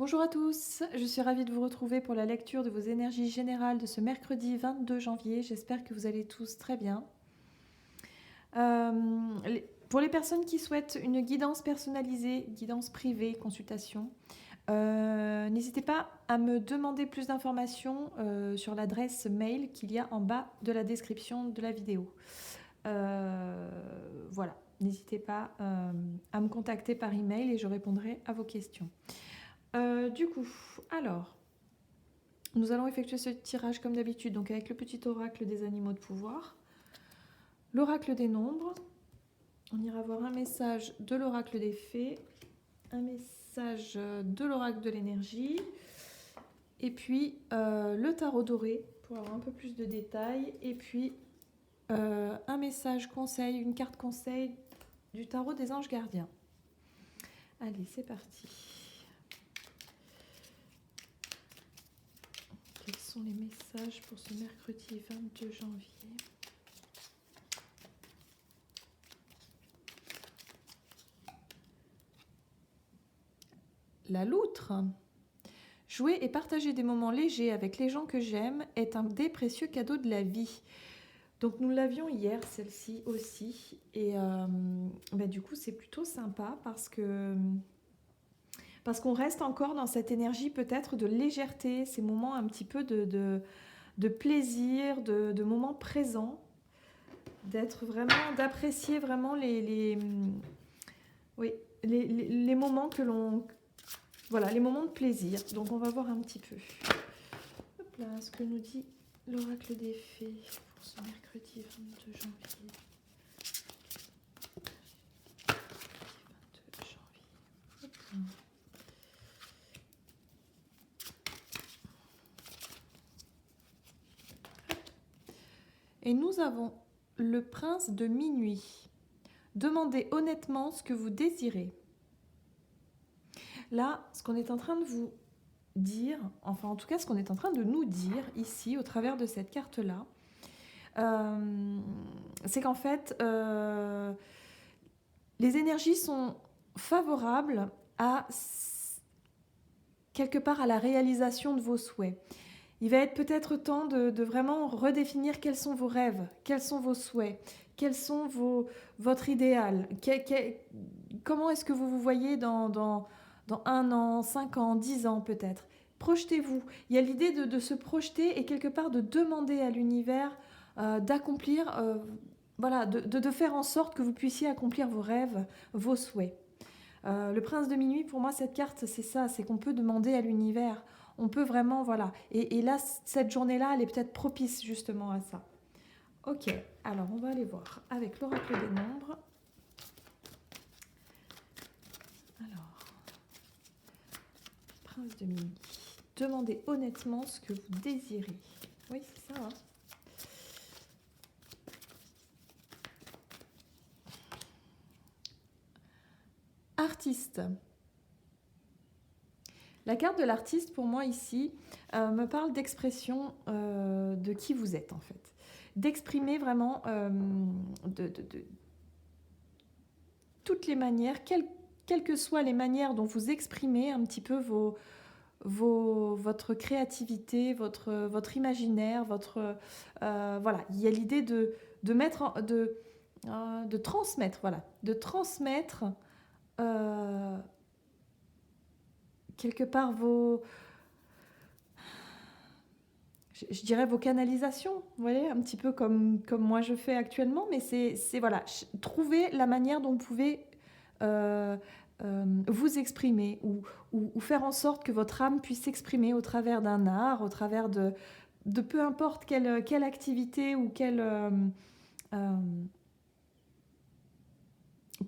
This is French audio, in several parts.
Bonjour à tous, je suis ravie de vous retrouver pour la lecture de vos énergies générales de ce mercredi 22 janvier. J'espère que vous allez tous très bien. Pour les personnes qui souhaitent une guidance personnalisée, guidance privée, consultation, n'hésitez pas à me demander plus d'informations sur l'adresse mail qu'il y a en bas de la description de la vidéo. Voilà, n'hésitez pas à me contacter par email et je répondrai à vos questions. Du coup, alors, nous allons effectuer ce tirage comme d'habitude, donc avec le petit oracle des animaux de pouvoir, l'oracle des nombres. On ira voir un message de l'oracle des fées, un message de l'oracle de l'énergie, et puis le tarot doré pour avoir un peu plus de détails, et puis un message conseil, une carte conseil du tarot des anges gardiens. Allez, c'est parti. Quels sont les messages pour ce mercredi 22 janvier ? La loutre. Jouer et partager des moments légers avec les gens que j'aime est un des précieux cadeaux de la vie. Donc nous l'avions hier, celle-ci aussi. Et du coup, c'est plutôt sympa parce qu'on reste encore dans cette énergie peut-être de légèreté, ces moments un petit peu de plaisir, de moments présents, d'être vraiment, d'apprécier vraiment les moments que l'on... Voilà, les moments de plaisir. Donc on va voir un petit peu. Hop là, ce que nous dit l'oracle des fées pour ce mercredi 22 janvier. 22 janvier. Hop là. Et nous avons le prince de minuit. Demandez honnêtement ce que vous désirez. Là, ce qu'on est en train de vous dire, enfin en tout cas ce qu'on est en train de nous dire ici au travers de cette carte-là, c'est qu'en fait, les énergies sont favorables à quelque part à la réalisation de vos souhaits. Il va être peut-être temps de vraiment redéfinir quels sont vos rêves, quels sont vos souhaits, quels sont votre idéal, comment est-ce que vous vous voyez dans 1 an, 5 ans, 10 ans peut-être. Projetez-vous. Il y a l'idée de se projeter et quelque part de demander à l'univers d'accomplir, voilà, de faire en sorte que vous puissiez accomplir vos rêves, vos souhaits. Le prince de minuit, pour moi, cette carte, c'est ça, c'est qu'on peut demander à l'univers. On peut vraiment, voilà. Et là, cette journée-là, elle est peut-être propice justement à ça. Ok, alors on va aller voir avec l'oracle des nombres. Alors, prince de minuit. Demandez honnêtement ce que vous désirez. Oui, c'est ça, hein. Artiste. La carte de l'artiste, pour moi, ici, me parle d'expression de qui vous êtes, en fait. D'exprimer vraiment de toutes les manières, quelles que soient les manières dont vous exprimez un petit peu votre créativité, votre imaginaire, voilà. Il y a l'idée de mettre, de transmettre, voilà. De transmettre quelque part je dirais vos canalisations, vous voyez, un petit peu comme moi je fais actuellement, mais c'est voilà, trouver la manière dont vous pouvez vous exprimer ou faire en sorte que votre âme puisse s'exprimer au travers d'un art, au travers de peu importe quelle activité ou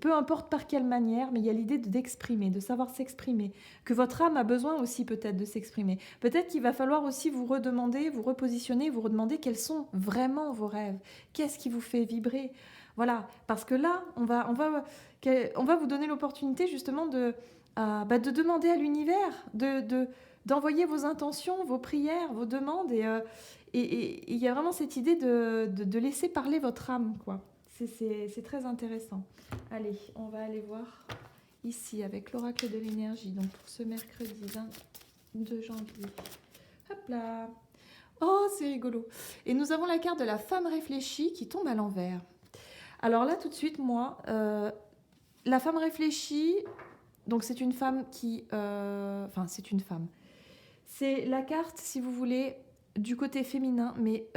peu importe par quelle manière, mais il y a l'idée d'exprimer, de savoir s'exprimer, que votre âme a besoin aussi peut-être de s'exprimer. Peut-être qu'il va falloir aussi vous redemander, vous repositionner, vous redemander quels sont vraiment vos rêves, qu'est-ce qui vous fait vibrer. Voilà, parce que là, on va vous donner l'opportunité justement de demander à l'univers, d'envoyer vos intentions, vos prières, vos demandes, et il y a vraiment cette idée de laisser parler votre âme, quoi. C'est très intéressant. Allez, on va aller voir ici avec l'oracle de l'énergie, donc pour ce mercredi 22 janvier. Hop là. Oh, c'est rigolo. Et nous avons la carte de la femme réfléchie qui tombe à l'envers. Alors là, tout de suite, moi, la femme réfléchie, donc c'est une femme qui... Enfin, c'est une femme. C'est la carte, si vous voulez, du côté féminin, mais...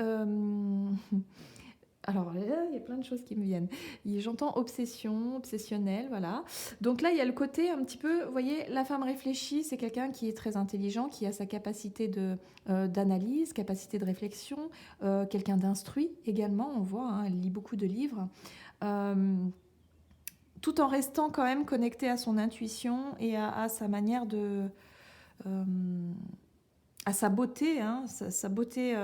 Alors là, il y a plein de choses qui me viennent. J'entends obsession, obsessionnel, voilà. Donc là, il y a le côté un petit peu, vous voyez, la femme réfléchie, c'est quelqu'un qui est très intelligent, qui a sa capacité d'analyse, capacité de réflexion, quelqu'un d'instruit également, on voit, hein, elle lit beaucoup de livres, tout en restant quand même connecté à son intuition et à sa manière de... à sa beauté, hein, sa beauté...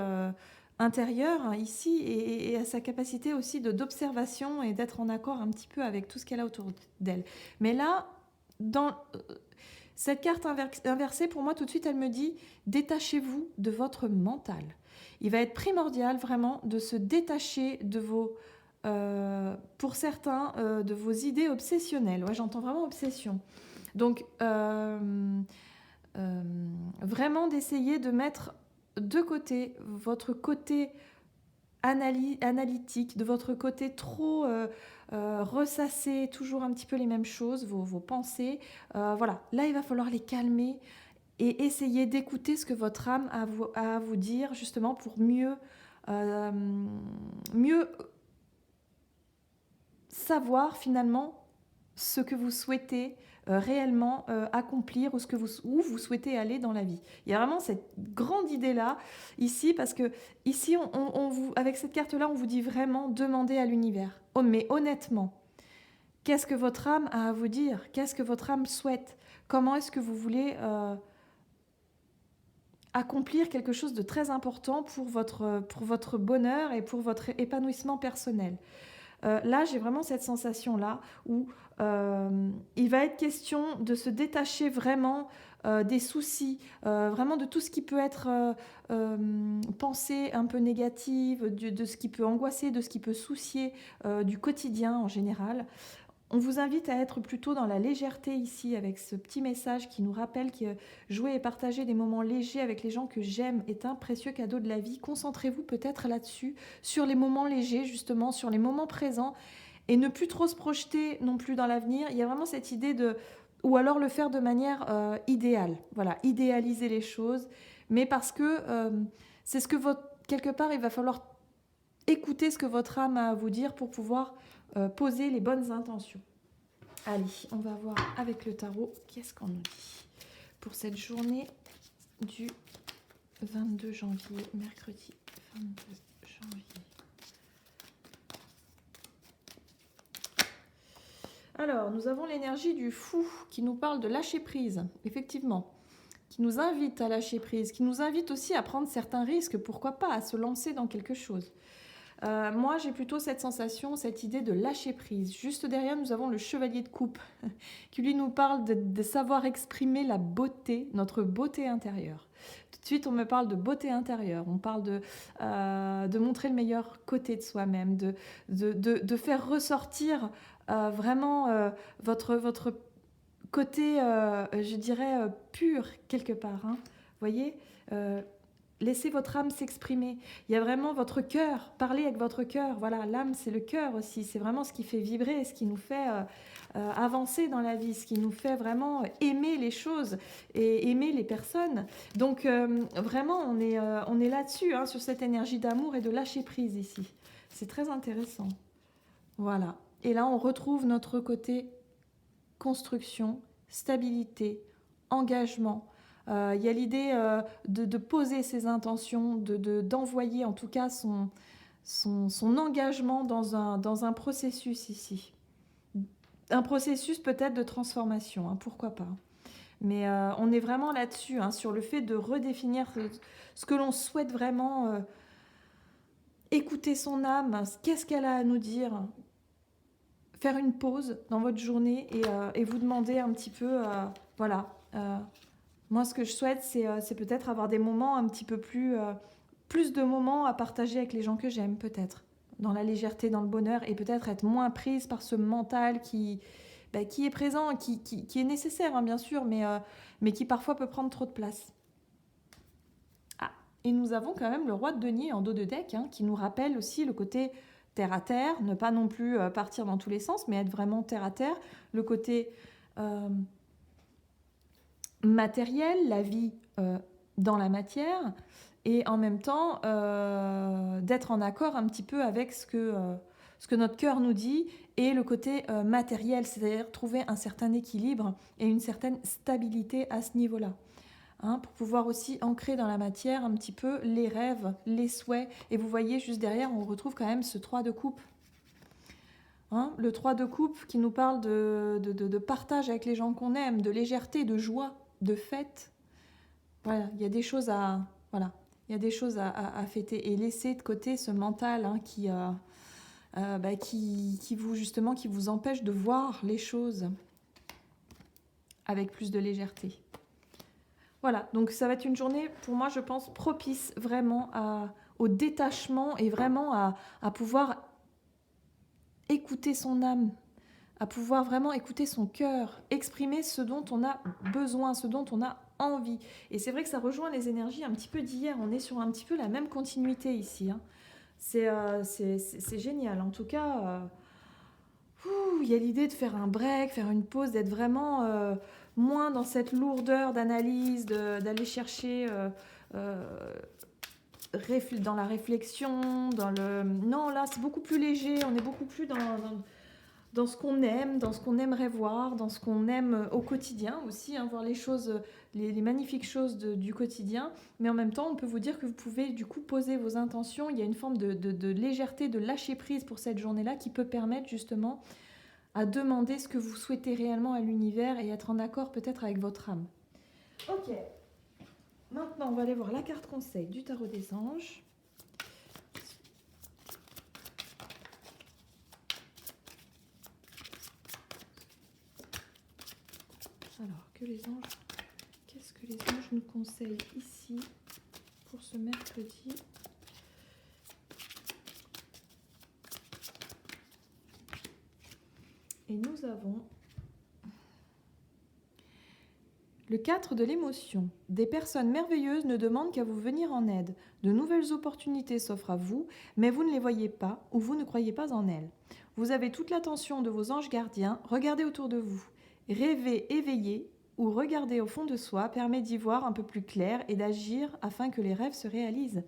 intérieure ici et à sa capacité aussi d'observation et d'être en accord un petit peu avec tout ce qu'elle a autour d'elle. Mais là, dans cette carte inversée, pour moi, tout de suite, elle me dit « Détachez-vous de votre mental ». Il va être primordial vraiment de se détacher de vos, pour certains, de vos idées obsessionnelles. Ouais, j'entends vraiment obsession. Donc, vraiment d'essayer de mettre de côté votre côté analytique, de votre côté trop ressasser toujours un petit peu les mêmes choses, vos pensées. Voilà, là il va falloir les calmer et essayer d'écouter ce que votre âme a à vous dire justement pour mieux savoir finalement ce que vous souhaitez réellement accomplir où vous souhaitez aller dans la vie. Il y a vraiment cette grande idée-là ici, parce que ici, avec cette carte-là, on vous dit vraiment demander à l'univers. Oh, mais honnêtement, qu'est-ce que votre âme a à vous dire? Qu'est-ce que votre âme souhaite? Comment est-ce que vous voulez accomplir quelque chose de très important pour votre bonheur et pour votre épanouissement personnel? Là, j'ai vraiment cette sensation-là où il va être question de se détacher vraiment des soucis, vraiment de tout ce qui peut être pensée un peu négative, de ce qui peut angoisser, de ce qui peut soucier du quotidien en général. On vous invite à être plutôt dans la légèreté ici, avec ce petit message qui nous rappelle que jouer et partager des moments légers avec les gens que j'aime est un précieux cadeau de la vie. Concentrez-vous peut-être là-dessus, sur les moments légers justement, sur les moments présents, et ne plus trop se projeter non plus dans l'avenir. Il y a vraiment cette idée de... Ou alors le faire de manière idéale. Voilà, idéaliser les choses, mais parce que c'est ce que quelque part, il va falloir écouter ce que votre âme a à vous dire pour pouvoir poser les bonnes intentions. Allez, on va voir avec le tarot qu'est-ce qu'on nous dit pour cette journée du 22 janvier, mercredi 22 janvier. Alors, nous avons l'énergie du fou qui nous parle de lâcher prise, effectivement, qui nous invite à lâcher prise, qui nous invite aussi à prendre certains risques, pourquoi pas, à se lancer dans quelque chose. Moi, j'ai plutôt cette sensation, cette idée de lâcher prise. Juste derrière, nous avons le chevalier de coupe qui lui nous parle de savoir exprimer la beauté, notre beauté intérieure. Tout de suite, on me parle de beauté intérieure, on parle de montrer le meilleur côté de soi-même, de faire ressortir vraiment votre côté, je dirais, pur quelque part. Hein. Vous voyez laissez votre âme s'exprimer. Il y a vraiment votre cœur, parlez avec votre cœur. Voilà, l'âme, c'est le cœur aussi. C'est vraiment ce qui fait vibrer, ce qui nous fait avancer dans la vie, ce qui nous fait vraiment aimer les choses et aimer les personnes. Donc, vraiment, on est là-dessus, hein, sur cette énergie d'amour et de lâcher prise ici. C'est très intéressant. Voilà. Et là, on retrouve notre côté construction, stabilité, engagement. Il y a l'idée de poser ses intentions, d'envoyer en tout cas son engagement dans un processus ici. Un processus peut-être de transformation, hein, pourquoi pas. Mais on est vraiment là-dessus, hein, sur le fait de redéfinir ce que l'on souhaite vraiment, écouter son âme, qu'est-ce qu'elle a à nous dire, faire une pause dans votre journée et vous demander un petit peu, voilà... moi, ce que je souhaite, c'est peut-être avoir des moments un petit peu plus de moments à partager avec les gens que j'aime, peut-être. Dans la légèreté, dans le bonheur, et peut-être être moins prise par ce mental qui qui est présent, qui est nécessaire, hein, bien sûr, mais qui parfois peut prendre trop de place. Ah, et nous avons quand même le roi de denier en dos de deck, hein, qui nous rappelle aussi le côté terre à terre, ne pas non plus partir dans tous les sens, mais être vraiment terre à terre, le côté matériel, la vie dans la matière, et en même temps d'être en accord un petit peu avec ce que notre cœur nous dit, et le côté matériel, c'est-à-dire trouver un certain équilibre et une certaine stabilité à ce niveau-là. Hein, pour pouvoir aussi ancrer dans la matière un petit peu les rêves, les souhaits. Et vous voyez, juste derrière, on retrouve quand même ce 3 de coupe. Hein, le 3 de coupe qui nous parle de partage avec les gens qu'on aime, de légèreté, de joie, de fête. Voilà, il y a des choses à... Voilà. Il y a des choses à fêter et laisser de côté ce mental, hein, qui vous justement qui vous empêche de voir les choses avec plus de légèreté. Voilà, donc ça va être une journée pour moi, je pense, propice vraiment au détachement et vraiment à pouvoir écouter son âme, à pouvoir vraiment écouter son cœur, exprimer ce dont on a besoin, ce dont on a envie. Et c'est vrai que ça rejoint les énergies un petit peu d'hier. On est sur un petit peu la même continuité ici. Hein. C'est génial. En tout cas, il y a l'idée de faire un break, faire une pause, d'être vraiment moins dans cette lourdeur d'analyse, d'aller chercher dans la réflexion, Non, là, c'est beaucoup plus léger. On est beaucoup plus dans ce qu'on aime, dans ce qu'on aimerait voir, dans ce qu'on aime au quotidien aussi, hein, voir les choses, les magnifiques choses du quotidien. Mais en même temps, on peut vous dire que vous pouvez du coup poser vos intentions. Il y a une forme de légèreté, de lâcher prise pour cette journée-là qui peut permettre justement à demander ce que vous souhaitez réellement à l'univers et être en accord peut-être avec votre âme. Ok. Maintenant, on va aller voir la carte conseil du tarot des anges. Alors, qu'est-ce que les anges nous conseillent ici pour ce mercredi ? Et nous avons le 4 de l'émotion. Des personnes merveilleuses ne demandent qu'à vous venir en aide. De nouvelles opportunités s'offrent à vous, mais vous ne les voyez pas ou vous ne croyez pas en elles. Vous avez toute l'attention de vos anges gardiens, regardez autour de vous. Rêver éveillé ou regarder au fond de soi permet d'y voir un peu plus clair et d'agir afin que les rêves se réalisent.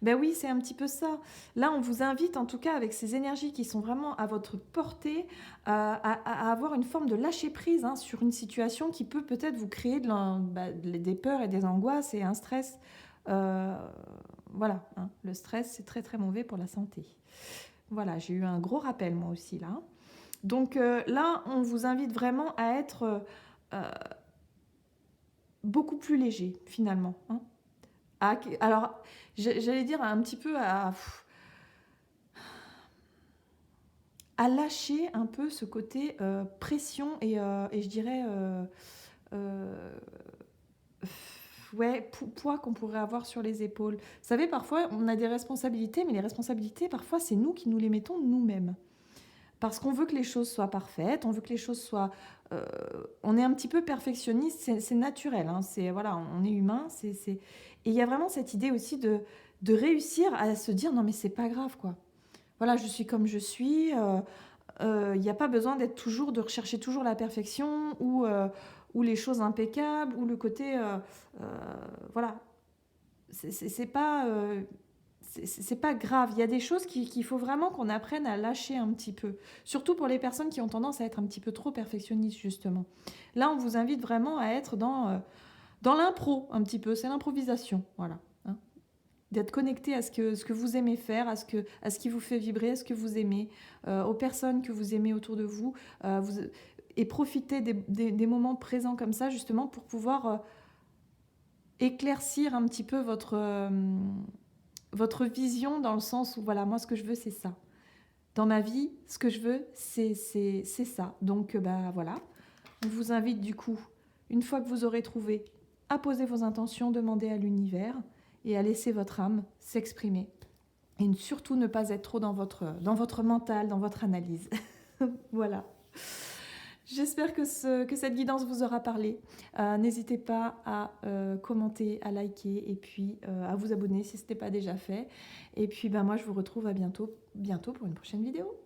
Ben oui, c'est un petit peu ça. Là, on vous invite, en tout cas, avec ces énergies qui sont vraiment à votre portée, à avoir une forme de lâcher-prise, hein, sur une situation qui peut peut-être vous créer des peurs et des angoisses et un stress. Voilà, hein. Le stress, c'est très très mauvais pour la santé. Voilà, j'ai eu un gros rappel moi aussi là. Donc là, on vous invite vraiment à être beaucoup plus léger finalement, hein. Alors, j'allais dire un petit peu à lâcher un peu ce côté pression et je dirais poids qu'on pourrait avoir sur les épaules. Vous savez, parfois, on a des responsabilités, mais les responsabilités, parfois, c'est nous qui nous les mettons nous-mêmes. Parce qu'on veut que les choses soient parfaites, on veut que les choses soient... on est un petit peu perfectionniste, c'est naturel, hein, voilà, on est humain, et il y a vraiment cette idée aussi de réussir à se dire, non mais c'est pas grave, quoi. Voilà, je suis comme je suis, il n'y a pas besoin de rechercher toujours la perfection, ou les choses impeccables, ou le côté... voilà, c'est pas... c'est pas grave. Il y a des choses qu'il faut vraiment qu'on apprenne à lâcher un petit peu. Surtout pour les personnes qui ont tendance à être un petit peu trop perfectionnistes, justement. Là, on vous invite vraiment à être dans l'impro, un petit peu. C'est l'improvisation, voilà. Hein. D'être connecté à ce que vous aimez faire, à ce qui vous fait vibrer, à ce que vous aimez, aux personnes que vous aimez autour de vous. Et profiter des moments présents comme ça, justement, pour pouvoir éclaircir un petit peu votre vision, dans le sens où, voilà, moi, ce que je veux, c'est ça. Dans ma vie, ce que je veux, c'est ça. Donc, voilà. On vous invite, du coup, une fois que vous aurez trouvé, à poser vos intentions, demander à l'univers et à laisser votre âme s'exprimer. Et surtout, ne pas être trop dans votre mental, dans votre analyse. Voilà. J'espère que cette guidance vous aura parlé. N'hésitez pas à commenter, à liker et puis à vous abonner si ce n'était pas déjà fait. Et puis moi je vous retrouve à bientôt pour une prochaine vidéo.